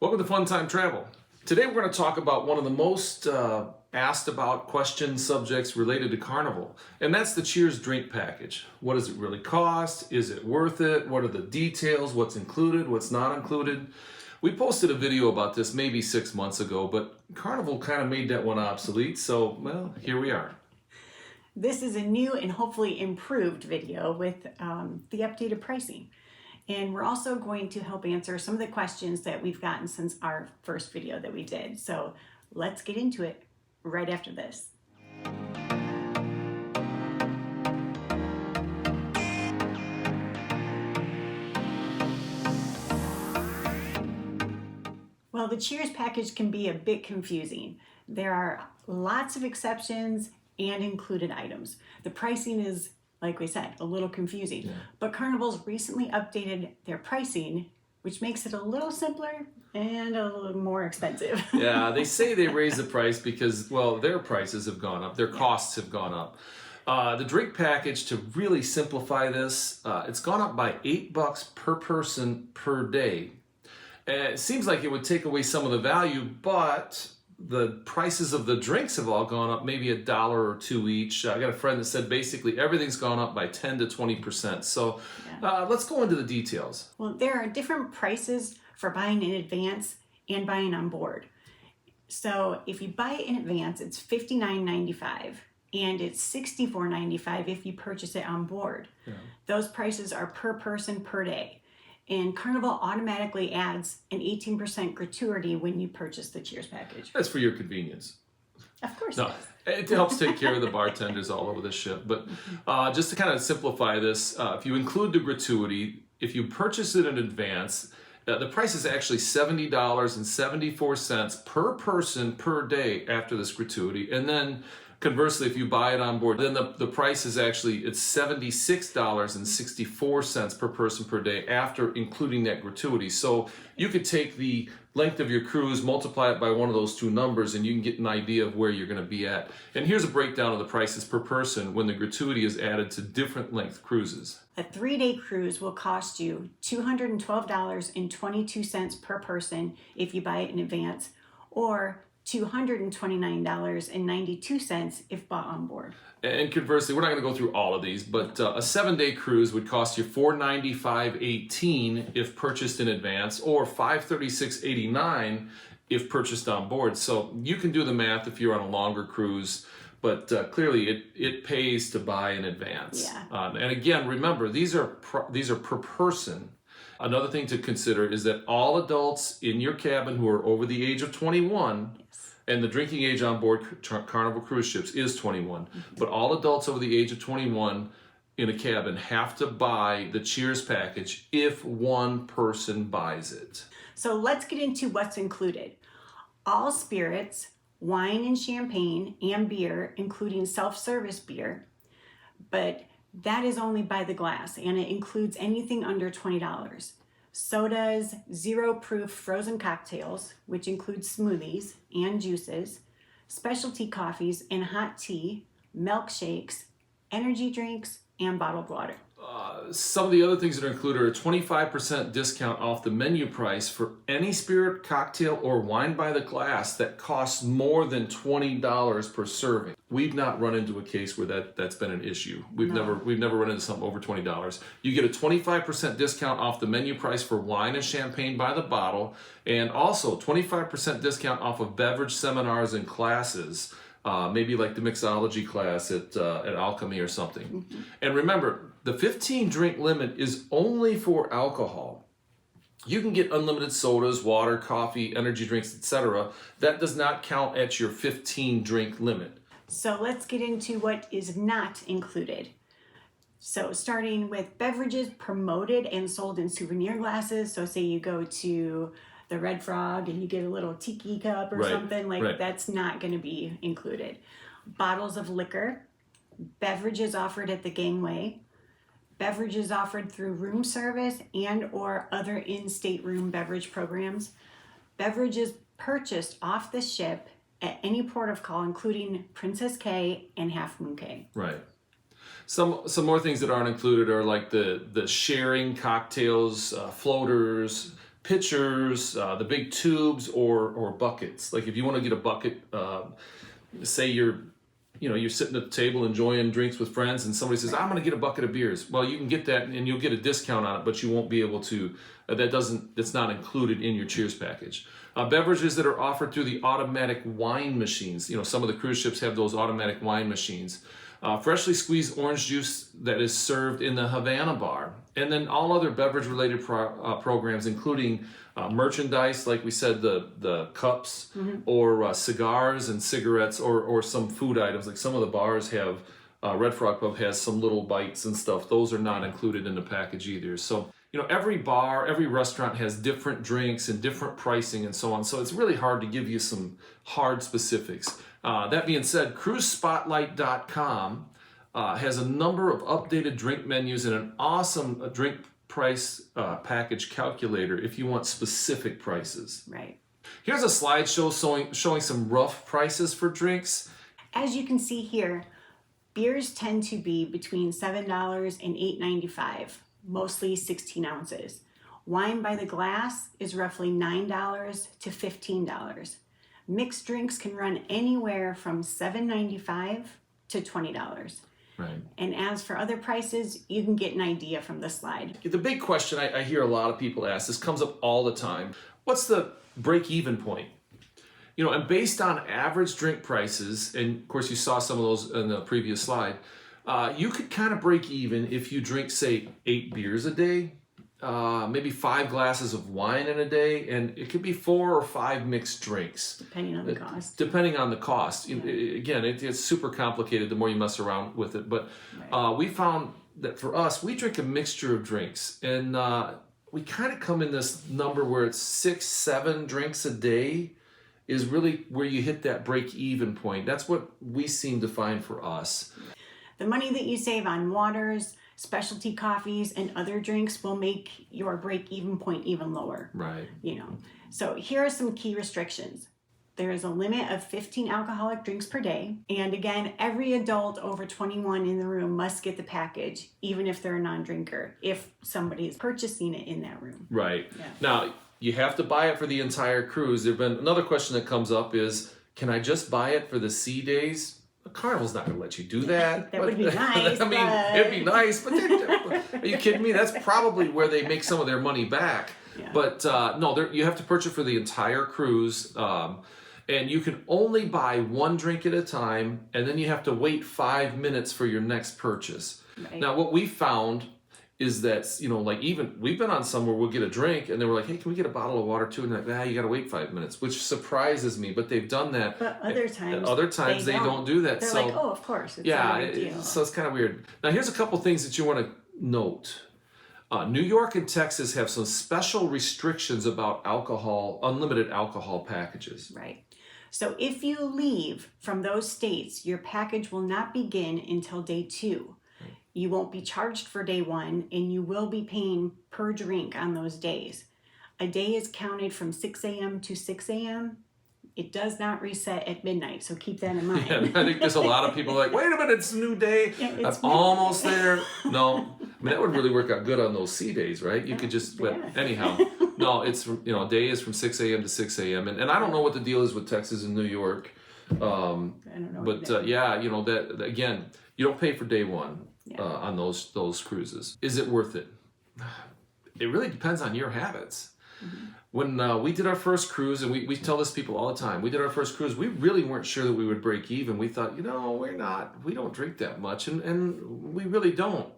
Welcome to Fun Time Travel. Today we're going to talk about one of the most asked about question subjects related to Carnival, and that's the Cheers drink package. What does it really cost? Is it worth it? What are the details? What's included? What's not included? We posted a video about this maybe 6 months ago, but Carnival kind of made that one obsolete, so, well, here we are. This is a new and hopefully improved video with the updated pricing. And we're also going to help answer some of the questions that we've gotten since our first video that we did. So let's get into it right after this. Well, the Cheers package can be a bit confusing. There are lots of exceptions and included items. The pricing is, like we said, a little confusing. Yeah. But Carnival's recently updated their pricing, which makes it a little simpler and a little more expensive. Yeah, they say they raised the price because, well, their prices have gone up, their costs have gone up. The drink package, to really simplify this, it's gone up by $8 per person per day. And it seems like it would take away some of the value, but the prices of the drinks have all gone up maybe $1 or $2 each. I got a friend that said basically everything's gone up by 10 to 20%. So let's go into the details. Well, there are different prices for buying in advance and buying on board. So if you buy it in advance, it's $59.95 and it's $64.95 if you purchase it on board. Yeah. Those prices are per person per day. And Carnival automatically adds an 18% gratuity when you purchase the Cheers package. That's for your convenience. Of course. No, it helps take care of the bartenders all over the ship. But just to kind of simplify this, if you include the gratuity, if you purchase it in advance, the price is actually $70.74 per person per day after this gratuity. And then conversely, if you buy it on board, then the price is actually, it's $76.64 per person per day after including that gratuity. So you could take the length of your cruise, multiply it by one of those two numbers, and you can get an idea of where you're going to be at. And here's a breakdown of the prices per person when the gratuity is added to different length cruises. A 3-day cruise will cost you $212.22 per person if you buy it in advance, or $229.92 if bought on board. And conversely, we're not going to go through all of these, but a 7-day cruise would cost you $495.18 if purchased in advance, or $536.89 if purchased on board. So you can do the math if you're on a longer cruise, but clearly it pays to buy in advance. Yeah. And again, remember, these are per person. Another thing to consider is that all adults in your cabin who are over the age of 21, and the drinking age on board Carnival cruise ships is 21, but all adults over the age of 21 in a cabin have to buy the Cheers package if one person buys it. So let's get into what's included. All spirits, wine and champagne, and beer, including self-service beer, but that is only by the glass, and it includes anything under $20. Sodas, zero-proof frozen cocktails, which include smoothies and juices, specialty coffees and hot tea, milkshakes, energy drinks, and bottled water. Some of the other things that are included are a 25% discount off the menu price for any spirit, cocktail, or wine by the glass that costs more than $20 per serving. We've not run into a case where that's been an issue. We've never run into something over $20. You get a 25% discount off the menu price for wine and champagne by the bottle, and also 25% discount off of beverage seminars and classes. Maybe like the mixology class at Alchemy or something. Mm-hmm. And remember, the 15 drink limit is only for alcohol. You can get unlimited sodas, water, coffee, energy drinks, etc. That does not count at your 15 drink limit. So let's get into what is not included. So starting with beverages promoted and sold in souvenir glasses. So say you go to the Red Frog and you get a little tiki cup or something, that's not going to be included. Bottles of liquor, beverages offered at the gangway, beverages offered through room service and or other in-stateroom beverage programs, beverages purchased off the ship at any port of call, including Princess Cay and Half Moon Cay. Right. Some more things that aren't included are like the sharing cocktails, floaters, pitchers, the big tubes, or buckets. Like if you want to get a bucket, say you're sitting at the table enjoying drinks with friends, and somebody says, "I'm going to get a bucket of beers." Well, you can get that, and you'll get a discount on it, but you won't be able to. That's not included in your Cheers package. Beverages that are offered through the automatic wine machines. Some of the cruise ships have those automatic wine machines. Freshly squeezed orange juice that is served in the Havana bar, and then all other beverage-related programs, including merchandise, like we said, the cups, or cigars and cigarettes, or some food items. Like some of the bars have, Red Frog Pub has some little bites and stuff. Those are not included in the package either. So, every bar, every restaurant has different drinks and different pricing and so on. So it's really hard to give you some hard specifics. That being said, cruisespotlight.com has a number of updated drink menus and an awesome drink price package calculator if you want specific prices. Right. Here's a slideshow showing some rough prices for drinks. As you can see here, beers tend to be between $7 and $8.95, mostly 16 ounces. Wine by the glass is roughly $9 to $15. Mixed drinks can run anywhere from $7.95 to $20. Right. And as for other prices, you can get an idea from the slide. The big question I hear a lot of people ask, this comes up all the time: what's the break-even point? And based on average drink prices, and of course you saw some of those in the previous slide, you could kind of break even if you drink, say, 8 beers a day, maybe 5 glasses of wine in a day, and it could be 4 or 5 mixed drinks. Depending on the cost. Depending on the cost. Yeah. Again, it's super complicated the more you mess around with it. But we found that for us, we drink a mixture of drinks, and we kind of come in this number where it's 6-7 drinks a day is really where you hit that break-even point. That's what we seem to find for us. The money that you save on waters, specialty coffees, and other drinks will make your break-even point even lower. Right. So here are some key restrictions. There is a limit of 15 alcoholic drinks per day. And again, every adult over 21 in the room must get the package, even if they're a non-drinker, if somebody is purchasing it in that room. Right. Yeah. Now, you have to buy it for the entire cruise. There's been another question that comes up is, can I just buy it for the sea days? Carnival's not going to let you do that. That would be nice. It'd be nice, but are you kidding me? That's probably where they make some of their money back. Yeah. But no, you have to purchase for the entire cruise, and you can only buy 1 drink at a time, and then you have to wait 5 minutes for your next purchase. Right. Now, what we found is that, like even we've been on somewhere we'll get a drink and they were like, "Hey, can we get a bottle of water too?" And they're like, you got to wait 5 minutes, which surprises me. But they've done that. But other times they don't do that. They're so like, oh, of course, it's yeah, not a big deal. so it's kind of weird. Now, here's a couple things that you want to note. New York and Texas have some special restrictions about alcohol, unlimited alcohol packages. Right. So if you leave from those states, your package will not begin until day 2. You won't be charged for day 1, and you will be paying per drink on those days. A day is counted from 6 a.m. to 6 a.m. It does not reset at midnight, so keep that in mind. Yeah, I think there's a lot of people like, wait a minute, it's a new day. Yeah, I'm almost there. No, that would really work out good on those sea days, right? You could just, but anyhow, no, it's from, day is from 6 a.m. to 6 a.m. And I don't know what the deal is with Texas and New York. I don't know. But that again, you don't pay for day 1 on those cruises. Is it worth it? It really depends on your habits. Mm-hmm. When we did our first cruise, and we tell this people all the time, we did our first cruise, we really weren't sure that we would break even. We thought, we don't drink that much, and we really don't.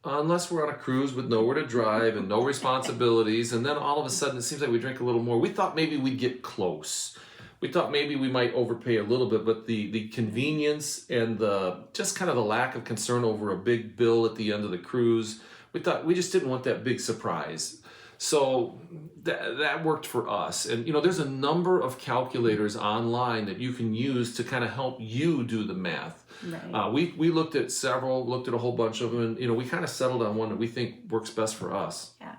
Unless we're on a cruise with nowhere to drive and no responsibilities, and then all of a sudden it seems like we drink a little more. We thought maybe we'd get close. We thought maybe we might overpay a little bit, but the convenience and just kind of the lack of concern over a big bill at the end of the cruise, we thought we just didn't want that big surprise. So that worked for us. And, there's a number of calculators online that you can use to kind of help you do the math. Right. We looked at several, looked at a whole bunch of them, and, we kind of settled on one that we think works best for us. Yeah.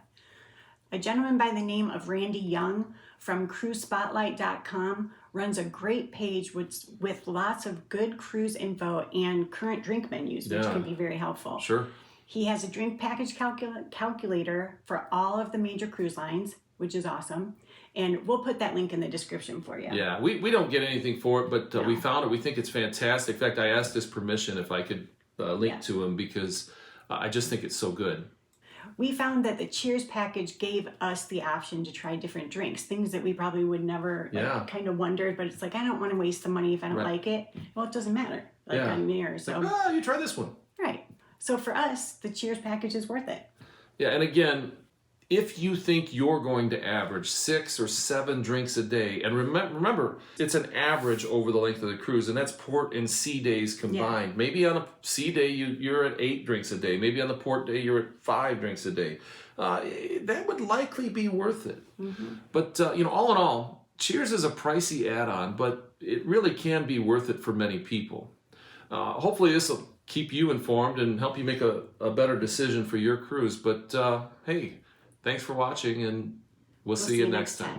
A gentleman by the name of Randy Young from cruisespotlight.com runs a great page with lots of good cruise info and current drink menus, which can be very helpful. Sure. He has a drink package calculator for all of the major cruise lines, which is awesome. And we'll put that link in the description for you. Yeah, we don't get anything for it, but No. we found it. We think it's fantastic. In fact, I asked his permission if I could link Yeah. to him because I just think it's so good. We found that the Cheers package gave us the option to try different drinks, things that we probably would never kind of wondered, but it's like, I don't want to waste the money if I don't like it. Well, it doesn't matter. Like on here. So you try this one. right. So for us, the Cheers package is worth it. Yeah, and again, if you think you're going to average 6 or 7 drinks a day, and remember, it's an average over the length of the cruise, and that's port and sea days combined. Yeah. Maybe on a sea day, you're at 8 drinks a day. Maybe on the port day, you're at 5 drinks a day. That would likely be worth it. But, all in all, Cheers is a pricey add-on, but it really can be worth it for many people. Hopefully this will keep you informed and help you make a better decision for your cruise. But, hey, thanks for watching, and we'll see you next time.